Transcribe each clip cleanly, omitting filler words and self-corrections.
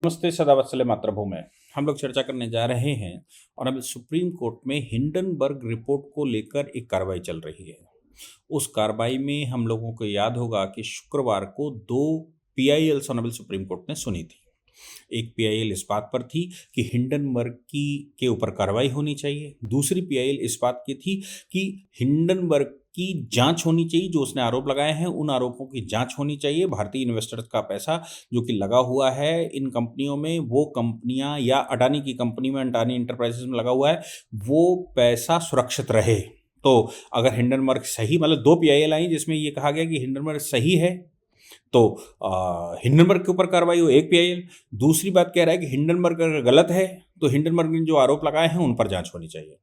नमस्ते, सदावत्सल्य मातृभूमि। हम लोग चर्चा करने जा रहे हैं और अब सुप्रीम कोर्ट में हिंडनबर्ग रिपोर्ट को लेकर एक कार्रवाई चल रही है। उस कार्रवाई में हम लोगों को याद होगा कि शुक्रवार को दो पीआईएल्स ऑनरेबल सुप्रीम कोर्ट ने सुनी थी। एक पीआईएल इस बात पर थी कि हिंडनबर्ग की के ऊपर कार्रवाई होनी चाहिए, दूसरी पीआईएल इस बात की थी कि हिंडनबर्ग की जांच होनी चाहिए। जो उसने आरोप लगाए हैं उन आरोपों की जांच होनी चाहिए। भारतीय इन्वेस्टर्स का पैसा जो कि लगा हुआ है इन कंपनियों में, वो कंपनियां या अडानी की कंपनी में, अडानी इंटरप्राइजेज में लगा हुआ है, वो पैसा सुरक्षित रहे। तो अगर हिंडनबर्ग सही, मतलब दो पीआईएल आई जिसमें ये कहा गया कि हिंडनबर्ग सही है तो हिंडनबर्ग के ऊपर कार्रवाई हो, एक पीआईएल। दूसरी बात कह रहा है कि हिंडनबर्ग अगर गलत है तो हिंडनबर्ग ने जो आरोप लगाए हैं उन पर जांच होनी चाहिए।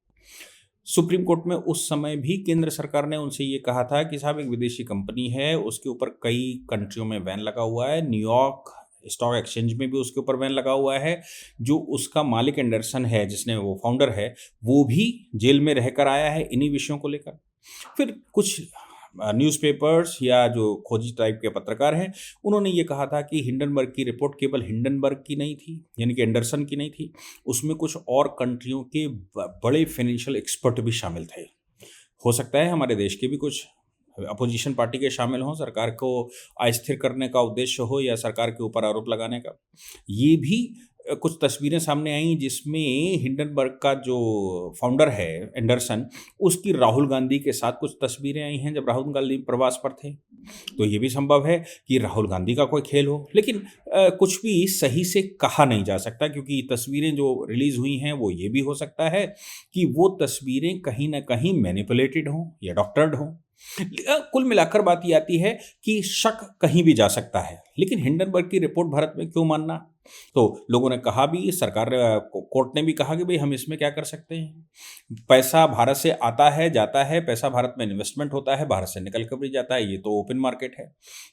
सुप्रीम कोर्ट में उस समय भी केंद्र सरकार ने उनसे ये कहा था कि साहब एक विदेशी कंपनी है, उसके ऊपर कई कंट्रियों में बैन लगा हुआ है, न्यूयॉर्क स्टॉक एक्सचेंज में भी उसके ऊपर बैन लगा हुआ है। जो उसका मालिक एंडरसन है, जिसने वो फाउंडर है, वो भी जेल में रहकर आया है इन्हीं विषयों को लेकर। फिर कुछ न्यूज़पेपर्स या जो खोजी टाइप के पत्रकार हैं, उन्होंने ये कहा था कि हिंडनबर्ग की रिपोर्ट केवल हिंडनबर्ग की नहीं थी, यानी कि एंडरसन की नहीं थी, उसमें कुछ और कंट्रियों के बड़े फाइनेंशियल एक्सपर्ट भी शामिल थे। हो सकता है हमारे देश के भी कुछ अपोजिशन पार्टी के शामिल हों, सरकार को अस्थिर करने का उद्देश्य हो या सरकार के ऊपर आरोप लगाने का। ये भी कुछ तस्वीरें सामने आई जिसमें हिंडनबर्ग का जो फाउंडर है एंडरसन, उसकी राहुल गांधी के साथ कुछ तस्वीरें आई हैं जब राहुल गांधी प्रवास पर थे। तो ये भी संभव है कि राहुल गांधी का कोई खेल हो, लेकिन कुछ भी सही से कहा नहीं जा सकता, क्योंकि तस्वीरें जो रिलीज हुई हैं वो ये भी हो सकता है कि वो तस्वीरें कहीं ना कहीं मैनिपुलेटेड हों या डॉक्टर्ड हों। कुल मिलाकर बात ये आती है कि शक कहीं भी जा सकता है, लेकिन हिंडनबर्ग की रिपोर्ट भारत में क्यों मानना। तो लोगों ने कहा भी, सरकार कोर्ट ने भी कहा कि भाई हम इसमें क्या कर सकते हैं। पैसा भारत से आता है, जाता है, पैसा भारत में इन्वेस्टमेंट होता है, भारत से निकल कर भी जाता है, ये तो ओपन मार्केट है।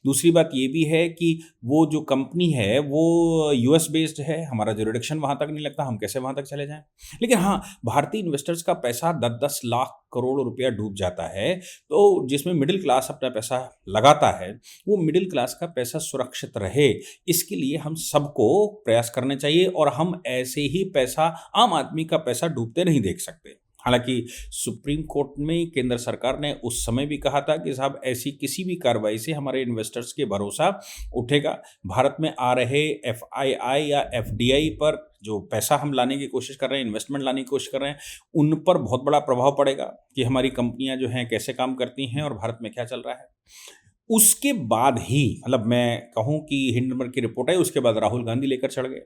दूसरी बात ये भी है कि वो जो कंपनी है वो यूएस बेस्ड है, हमारा जुरिडिक्शन वहाँ तक नहीं लगता, हम कैसे वहाँ तक चले जाएं। लेकिन हाँ, भारतीय इन्वेस्टर्स का पैसा 10-10 लाख करोड़ रुपया डूब जाता है, तो जिसमें मिडिल क्लास अपना पैसा लगाता है, वो मिडिल क्लास का पैसा सुरक्षित रहे, इसके लिए हम सबको प्रयास करने चाहिए। और हम ऐसे ही पैसा, आम आदमी का पैसा डूबते नहीं देख सकते। हालांकि सुप्रीम कोर्ट में केंद्र सरकार ने उस समय भी कहा था कि साहब ऐसी किसी भी कार्रवाई से हमारे इन्वेस्टर्स के भरोसा उठेगा। भारत में आ रहे एफआईआई या एफडीआई पर जो पैसा हम लाने की कोशिश कर रहे हैं, इन्वेस्टमेंट लाने की कोशिश कर रहे हैं, उन पर बहुत बड़ा प्रभाव पड़ेगा कि हमारी कंपनियां जो हैं कैसे काम करती हैं और भारत में क्या चल रहा है। उसके बाद ही, मतलब मैं कहूँ कि हिंडनबर्ग की रिपोर्ट आई, उसके बाद राहुल गांधी लेकर चढ़ गए।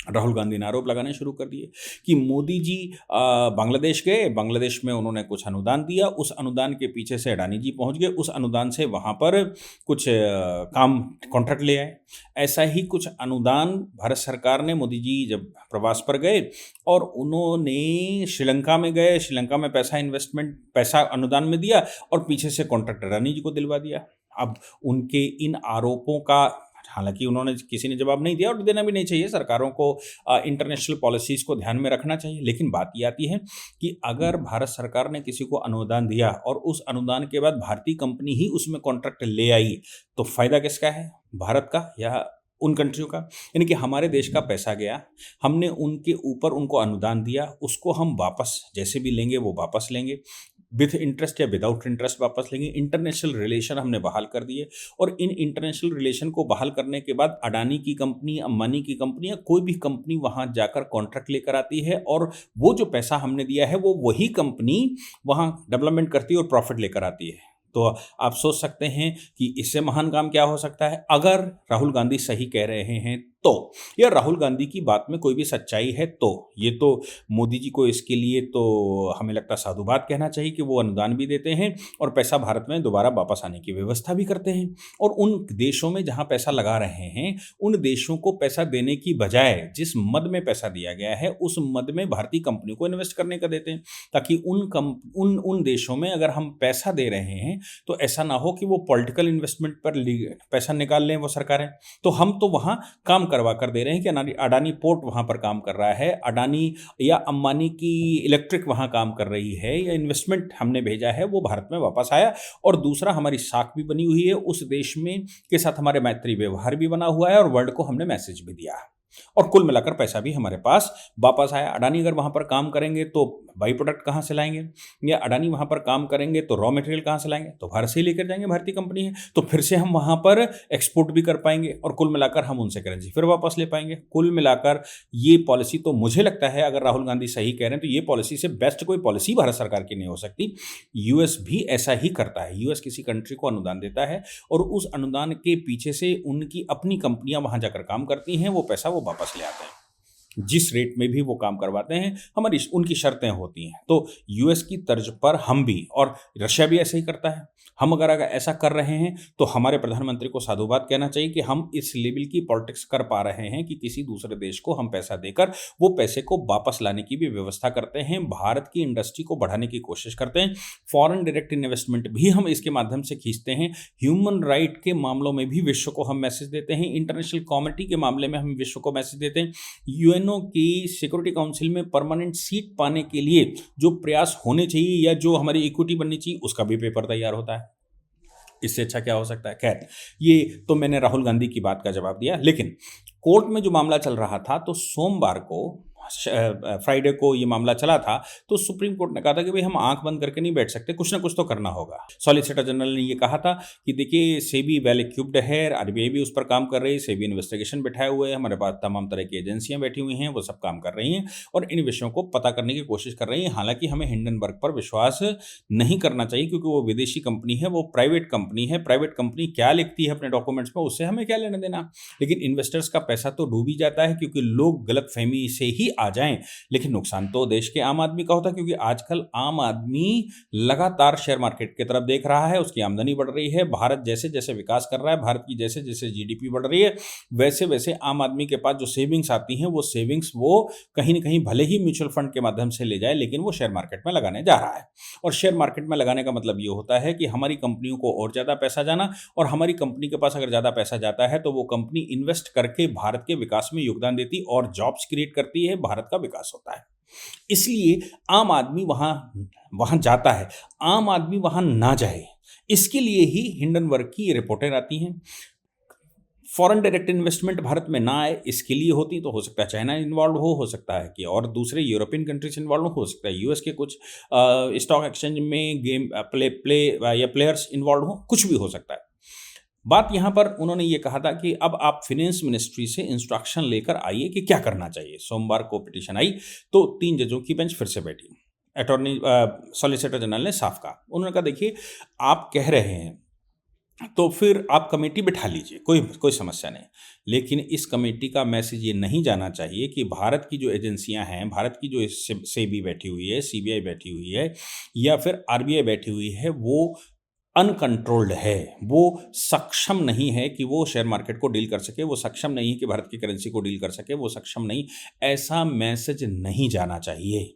राहुल गांधी ने आरोप लगाने शुरू कर दिए कि मोदी जी बांग्लादेश गए, बांग्लादेश में उन्होंने कुछ अनुदान दिया, उस अनुदान के पीछे से अडानी जी पहुंच गए, उस अनुदान से वहां पर कुछ काम कॉन्ट्रैक्ट ले आए। ऐसा ही कुछ अनुदान भारत सरकार ने, मोदी जी जब प्रवास पर गए और उन्होंने श्रीलंका में गए, श्रीलंका में पैसा अनुदान में दिया और पीछे से कॉन्ट्रैक्ट अडानी जी को दिलवा दिया। अब उनके इन आरोपों का, हालांकि उन्होंने, किसी ने जवाब नहीं दिया और देना भी नहीं चाहिए, सरकारों को इंटरनेशनल पॉलिसीज को ध्यान में रखना चाहिए। लेकिन बात ये आती है कि अगर भारत सरकार ने किसी को अनुदान दिया और उस अनुदान के बाद भारतीय कंपनी ही उसमें कॉन्ट्रैक्ट ले आई, तो फायदा किसका है, भारत का या उन कंट्रियों का। यानी कि हमारे देश का पैसा गया, हमने उनके ऊपर उनको अनुदान दिया, उसको हम वापस जैसे भी लेंगे वो वापस लेंगे, विथ इंटरेस्ट या विदाउट इंटरेस्ट वापस लेंगे। इंटरनेशनल रिलेशन हमने बहाल कर दिए और इन इंटरनेशनल रिलेशन को बहाल करने के बाद अडानी की कंपनी, अंबानी की कंपनी या कोई भी कंपनी वहां जाकर कॉन्ट्रैक्ट लेकर आती है और वो जो पैसा हमने दिया है वो वही कंपनी वहां डेवलपमेंट करती है और प्रॉफिट लेकर आती है। तो आप सोच सकते हैं कि इससे महान काम क्या हो सकता है। अगर राहुल गांधी सही कह रहे हैं तो, या राहुल गांधी की बात में कोई भी सच्चाई है तो, ये तो मोदी जी को इसके लिए तो हमें लगता साधुवाद कहना चाहिए कि वो अनुदान भी देते हैं और पैसा भारत में दोबारा वापस आने की व्यवस्था भी करते हैं। और उन देशों में जहां पैसा लगा रहे हैं, उन देशों को पैसा देने की बजाय जिस मद में पैसा दिया गया है उस मद में भारतीय कंपनियों को इन्वेस्ट करने का देते हैं, ताकि उन देशों में अगर हम पैसा दे रहे हैं तो ऐसा ना हो कि वो पॉलिटिकल इन्वेस्टमेंट पर पैसा निकाल लें वो सरकारें। तो हम तो वहां काम करवा कर दे रहे हैं कि अडानी पोर्ट वहां पर काम कर रहा है, अडानी या अंबानी की इलेक्ट्रिक वहां काम कर रही है, या इन्वेस्टमेंट हमने भेजा है वो भारत में वापस आया। और दूसरा, हमारी साख भी बनी हुई है, उस देश में के साथ हमारे मैत्री व्यवहार भी बना हुआ है और वर्ल्ड को हमने मैसेज भी दिया। और कुल मिलाकर पैसा भी हमारे पास वापस आया। अडानी अगर वहाँ पर काम करेंगे तो बाई प्रोडक्ट कहाँ से लाएंगे, या अडानी वहाँ पर काम करेंगे तो रॉ मटेरियल कहाँ से लाएंगे, तो भारत से ही लेकर जाएंगे, भारतीय कंपनी है, तो फिर से हम वहाँ पर एक्सपोर्ट भी कर पाएंगे और कुल मिलाकर हम उनसे करेंसी फिर वापस ले पाएंगे। कुल मिलाकर ये पॉलिसी तो मुझे लगता है, अगर राहुल गांधी सही कह रहे हैं, तो ये पॉलिसी से बेस्ट कोई पॉलिसी भारत सरकार की नहीं हो सकती। यूएस भी ऐसा ही करता है। यूएस किसी कंट्री को अनुदान देता है और उस अनुदान के पीछे से उनकी अपनी कंपनियां वहां जाकर काम करती हैं, वो पैसा वो वापस ले आते हैं। जिस रेट में भी वो काम करवाते हैं, हमारी उनकी शर्तें होती हैं। तो यूएस की तर्ज पर हम भी, और रशिया भी ऐसे ही करता है। हम अगर ऐसा कर रहे हैं तो हमारे प्रधानमंत्री को साधुवाद कहना चाहिए कि हम इस लेवल की पॉलिटिक्स कर पा रहे हैं कि किसी दूसरे देश को हम पैसा देकर वो पैसे को वापस लाने की भी व्यवस्था करते हैं, भारत की इंडस्ट्री को बढ़ाने की कोशिश करते हैं, फॉरेन डायरेक्ट इन्वेस्टमेंट भी हम इसके माध्यम से खींचते हैं, ह्यूमन राइट के मामलों में भी विश्व को हम मैसेज देते हैं, इंटरनेशनल कम्युनिटी के मामले में हम विश्व को मैसेज देते हैं, यूएनओ की सिक्योरिटी काउंसिल में परमानेंट सीट पाने के लिए जो प्रयास होने चाहिए या जो हमारी इक्विटी बननी चाहिए, उसका भी पेपर तैयार होता है। इससे अच्छा क्या हो सकता है। खैर, ये तो मैंने राहुल गांधी की बात का जवाब दिया। लेकिन कोर्ट में जो मामला चल रहा था, तो सोमवार को फ्राइडे को ये मामला चला था, तो सुप्रीम कोर्ट ने कहा था कि भाई हम आंख बंद करके नहीं बैठ सकते, कुछ ना कुछ तो करना होगा। सॉलिसिटर जनरल ने ये कहा था कि देखिए सेबी वेल इक्विप्ड है, आरबीआई भी उस पर काम कर रही है, सेबी इन्वेस्टिगेशन बैठाए हुए है, हमारे पास तमाम तरह की एजेंसियां बैठी हुई हैं, वो सब काम कर रही हैं और इन विषयों को पता करने की कोशिश कर रही हैं। हालांकि हमें हिंडनबर्ग पर विश्वास नहीं करना चाहिए, क्योंकि वो विदेशी कंपनी है, वो प्राइवेट कंपनी है। प्राइवेट कंपनी क्या लिखती है अपने डॉक्यूमेंट्स में, उससे हमें क्या लेना देना। लेकिन इन्वेस्टर्स का पैसा तो डूब ही जाता है, क्योंकि लोग गलतफहमी से ही आ जाएं। लेकिन नुकसान तो देश के आम आदमी का होता है, क्योंकि आजकल आम आदमी लगातार शेयर मार्केट की तरफ देख रहा है, उसकी आमदनी बढ़ रही है। भारत जैसे जैसे विकास कर रहा है, भारत की जैसे जैसे जीडीपी बढ़ रही है, वैसे वैसे आम आदमी के पास जो सेविंग्स आती हैं, वो सेविंग्स वो कहीं ना कहीं भले ही म्यूचुअल फंड के माध्यम से ले जाए, लेकिन वो शेयर मार्केट में लगाने जा रहा है। और शेयर मार्केट में लगाने का मतलब ये होता है कि हमारी कंपनियों को और ज़्यादा पैसा जाना, और हमारी कंपनी के पास अगर ज़्यादा पैसा जाता है तो वो कंपनी इन्वेस्ट करके भारत के विकास में योगदान देती और जॉब्स क्रिएट करती है, भारत का विकास होता है। इसलिए आम आदमी वहां जाता है, आम आदमी वहां ना जाए, इसके लिए ही हिंडनबर्ग की रिपोर्टें आती हैं। फॉरेन डायरेक्ट इन्वेस्टमेंट भारत में ना आए, इसके लिए होती तो हो सकता है चाइना इन्वॉल्व हो सकता है कि और दूसरे यूरोपियन कंट्रीज इन्वॉल्व हो सकता है यूएस के कुछ स्टॉक एक्सचेंज में गेम प्ले या प्लेयर्स इन्वॉल्व हो, कुछ भी हो सकता है। बात यहाँ पर उन्होंने ये कहा था कि अब आप फिनेंस मिनिस्ट्री से इंस्ट्रक्शन लेकर आइए कि क्या करना चाहिए। सोमवार को पिटीशन आई तो 3 जजों की बेंच फिर से बैठी। अटॉर्नी सॉलिसिटर जनरल ने साफ कहा, उन्होंने कहा देखिए आप कह रहे हैं तो फिर आप कमेटी बिठा लीजिए, कोई समस्या नहीं, लेकिन इस कमेटी का मैसेज ये नहीं जाना चाहिए कि भारत की जो एजेंसियां हैं, भारत की जो सेबी बैठी हुई है, सीबीआई बैठी हुई है या फिर आरबीआई बैठी हुई है, वो अनकंट्रोल्ड है, वो सक्षम नहीं है कि वो शेयर मार्केट को डील कर सके, वो सक्षम नहीं है कि भारत की करेंसी को डील कर सके, वो सक्षम नहीं। ऐसा मैसेज नहीं जाना चाहिए।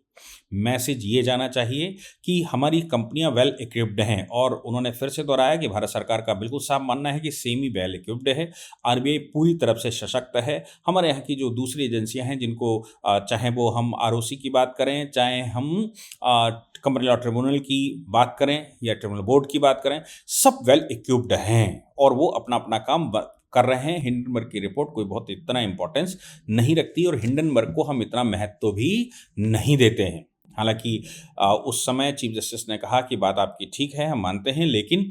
मैसेज ये जाना चाहिए कि हमारी कंपनियां वेल इक्विप्ड हैं, और उन्होंने फिर से दोहराया कि भारत सरकार का बिल्कुल साफ मानना है कि सेमी वेल इक्विप्ड है, आरबीआई पूरी तरफ से सशक्त है। हमारे यहाँ की जो दूसरी एजेंसियां हैं, जिनको चाहे वो हम आरओसी की बात करें, चाहे हम कॉमन लॉ ट्रिब्यूनल की बात करें या ट्रिब्यूनल बोर्ड की बात करें, सब वेल इक्विप्ड हैं और वो अपना अपना काम कर रहे हैं। हिंडनबर्ग की रिपोर्ट कोई बहुत इतना इंपॉर्टेंस नहीं रखती और हिंडनबर्ग को हम इतना महत्व भी नहीं देते हैं। हालांकि उस समय चीफ जस्टिस ने कहा कि बात आपकी ठीक है, हम मानते हैं, लेकिन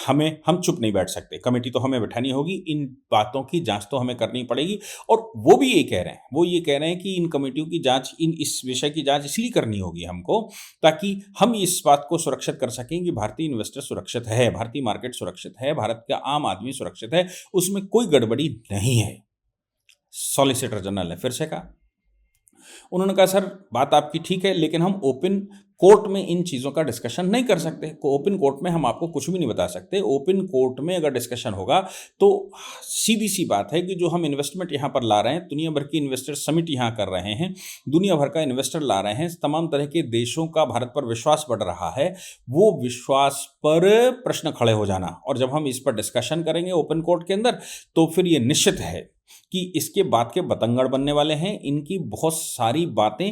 हम चुप नहीं बैठ सकते, कमेटी तो हमें बैठानी होगी, इन बातों की जांच तो हमें करनी पड़ेगी। और वो ये कह रहे हैं कि इन कमेटियों की जांच, इस विषय की जांच इसलिए करनी होगी हमको, ताकि हम इस बात को सुरक्षित कर सकें कि भारतीय इन्वेस्टर सुरक्षित है, भारतीय मार्केट सुरक्षित है, भारत का आम आदमी सुरक्षित है, उसमें कोई गड़बड़ी नहीं है। सॉलिसिटर जनरल ने फिर से कहा, उन्होंने कहा सर बात आपकी ठीक है, लेकिन हम ओपन कोर्ट में इन चीज़ों का डिस्कशन नहीं कर सकते। ओपन कोर्ट में हम आपको कुछ भी नहीं बता सकते। ओपन कोर्ट में अगर डिस्कशन होगा तो सीधी सी बात है कि जो हम इन्वेस्टमेंट यहाँ पर ला रहे हैं, दुनिया भर की इन्वेस्टर समिट यहाँ कर रहे हैं, दुनिया भर का इन्वेस्टर ला रहे हैं, तमाम तरह के देशों का भारत पर विश्वास बढ़ रहा है, वो विश्वास पर प्रश्न खड़े हो जाना, और जब हम इस पर डिस्कशन करेंगे ओपन कोर्ट के अंदर, तो फिर ये निश्चित है कि इसके बाद के बतंगड़ बनने वाले हैं, इनकी बहुत सारी बातें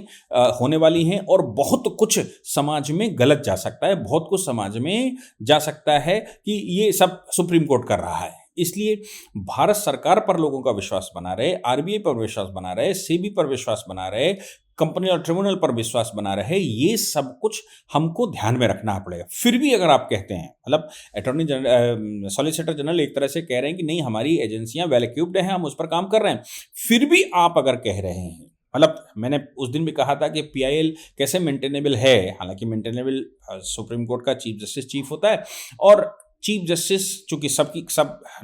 होने वाली हैं और बहुत कुछ समाज में गलत जा सकता है, बहुत कुछ समाज में जा सकता है कि ये सब सुप्रीम कोर्ट कर रहा है। इसलिए भारत सरकार पर लोगों का विश्वास बना रहे, आरबीआई पर विश्वास बना रहे, सेबी पर विश्वास बना रहे, कंपनी और ट्रिब्यूनल पर विश्वास बना रहे, ये सब कुछ हमको ध्यान में रखना पड़ेगा। फिर भी अगर आप कहते हैं, मतलब अटॉर्नी जनरल, सॉलिसिटर जनरल एक तरह से कह रहे हैं कि नहीं, हमारी एजेंसियां वेल इक्विप्ड हैं, हम उस पर काम कर रहे हैं, फिर भी आप अगर कह रहे हैं, मतलब मैंने उस दिन भी कहा था कि पीआईएल कैसे मेंटेनेबल है, हालांकि मेंटेनेबल सुप्रीम कोर्ट का चीफ जस्टिस चीफ होता है, और चीफ जस्टिस चूंकि सब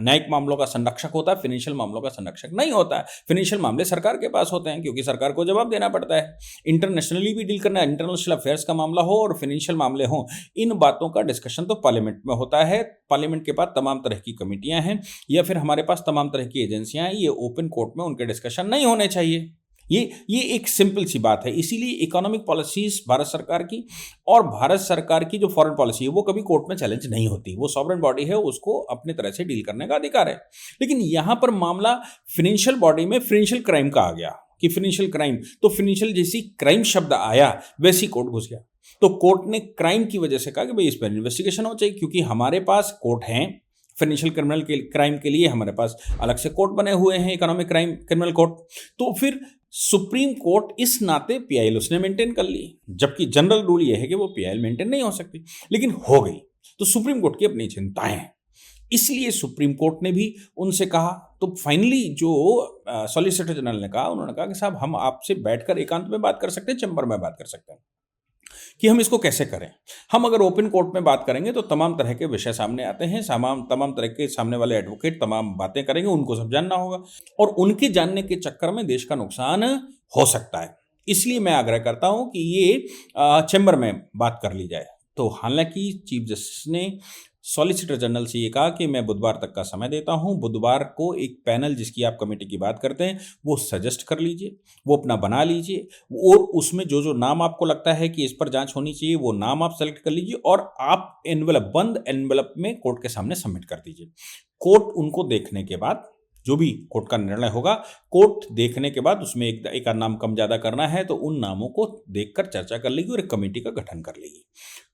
न्यायिक मामलों का संरक्षक होता है, फाइनेंशियल मामलों का संरक्षक नहीं होता है। फाइनेंशियल मामले सरकार के पास होते हैं, क्योंकि सरकार को जवाब देना पड़ता है। इंटरनेशनली भी डील करना है, इंटरनेशनल अफेयर्स का मामला हो और फाइनेंशियल मामले हों, इन बातों का डिस्कशन तो पार्लियामेंट में होता है। पार्लियामेंट के पास तमाम तरह की कमेटियां हैं, या फिर हमारे पास तमाम तरह की एजेंसियां हैं, ये ओपन कोर्ट में उनके डिस्कशन नहीं होने चाहिए। ये एक सिंपल सी बात है। इसीलिए इकोनॉमिक पॉलिसीज भारत सरकार की और भारत सरकार की जो फॉरेन पॉलिसी है वो कभी कोर्ट में चैलेंज नहीं होती। वो सॉवरेन बॉडी है, उसको अपने तरह से डील करने का अधिकार है। लेकिन यहां पर मामला फाइनेंशियल बॉडी में फाइनेंशियल क्राइम का आ गया कि फाइनेंशियल क्राइम, तो फाइनेंशियल जैसी क्राइम शब्द आया वैसी कोर्ट घुस गया। तो कोर्ट ने क्राइम की वजह से कहा कि भाई इस पर इन्वेस्टिगेशन हो चाहिए, क्योंकि हमारे पास कोर्ट हैं फाइनेंशियल क्रिमिनल के क्राइम के लिए, हमारे पास अलग से कोर्ट बने हुए हैं, इकोनॉमिक क्राइम क्रिमिनल कोर्ट। तो फिर सुप्रीम कोर्ट इस नाते पीआईएल उसने मेंटेन कर ली, जबकि जनरल रूल ये है कि वो पीआईएल मेंटेन नहीं हो सकती, लेकिन हो गई। तो सुप्रीम कोर्ट की अपनी चिंताएं हैं, इसलिए सुप्रीम कोर्ट ने भी उनसे कहा। तो फाइनली जो सॉलिसिटर जनरल ने कहा, उन्होंने कहा कि साहब हम आपसे बैठकर एकांत में बात कर सकते हैं, चैम्बर में बात कर सकते हैं कि हम इसको कैसे करें। हम अगर ओपन कोर्ट में बात करेंगे तो तमाम तरह के विषय सामने आते हैं, तमाम तरह के सामने वाले एडवोकेट तमाम बातें करेंगे, उनको सब जानना होगा, और उनके जानने के चक्कर में देश का नुकसान हो सकता है। इसलिए मैं आग्रह करता हूं कि ये चैम्बर में बात कर ली जाए। तो हालांकि चीफ जस्टिस ने सॉलिसिटर जनरल से ये कहा कि मैं बुधवार तक का समय देता हूं, बुधवार को एक पैनल जिसकी आप कमेटी की बात करते हैं वो सजेस्ट कर लीजिए, वो अपना बना लीजिए, और उसमें जो जो नाम आपको लगता है कि इस पर जांच होनी चाहिए वो नाम आप सेलेक्ट कर लीजिए, और आप एनवेलप, बंद एनवेलप में कोर्ट के सामने सबमिट कर दीजिए। कोर्ट उनको देखने के बाद, जो भी कोर्ट का निर्णय होगा, कोर्ट देखने के बाद उसमें एक नाम कम ज्यादा करना है तो उन नामों को देखकर चर्चा कर लेगी और एक कमेटी का गठन कर लेगी।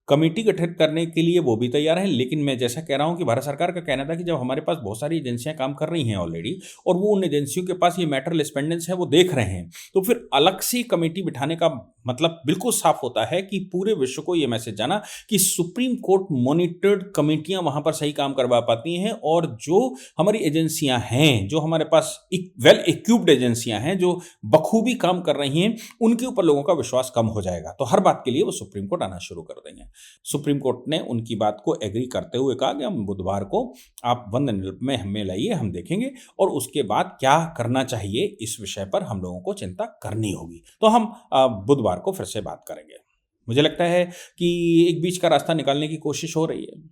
कमेटी गठित करने के लिए वो भी तैयार है, लेकिन मैं जैसा कह रहा हूं कि भारत सरकार का कहना था कि जब हमारे पास बहुत सारी एजेंसियां काम कर रही हैं ऑलरेडी, और वो उन एजेंसियों के पास ये मैटर लिस्पेंडेंस है वो देख रहे हैं, तो फिर अलग से कमेटी बिठाने का मतलब बिल्कुल साफ होता है कि पूरे विश्व को ये मैसेज जाना कि सुप्रीम कोर्ट मॉनिटर्ड कमेटियां वहां पर सही काम करवा पाती हैं, और जो हमारी एजेंसियां हैं, जो हमारे पास वेल इक्विप्ड एजेंसियां हैं जो बखूबी काम कर रही हैं, उनके ऊपर लोगों का विश्वास कम हो जाएगा। तो हर बात के लिए वो सुप्रीम कोर्ट आना शुरू कर देंगे। सुप्रीम कोर्ट ने उनकी बात को एग्री करते हुए कहा कि हम बुधवार को आप बंद एनवेलप में हमें लाइए, हम देखेंगे, और उसके बाद क्या करना चाहिए इस विषय पर हम लोगों को चिंता करनी होगी। तो हम बुधवार को फिर से बात करेंगे। मुझे लगता है कि एक बीच का रास्ता निकालने की कोशिश हो रही है।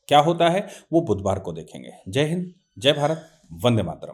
क्या होता है वो बुधवार को देखेंगे। जय हिंद, जय भारत, वंदे मातरम।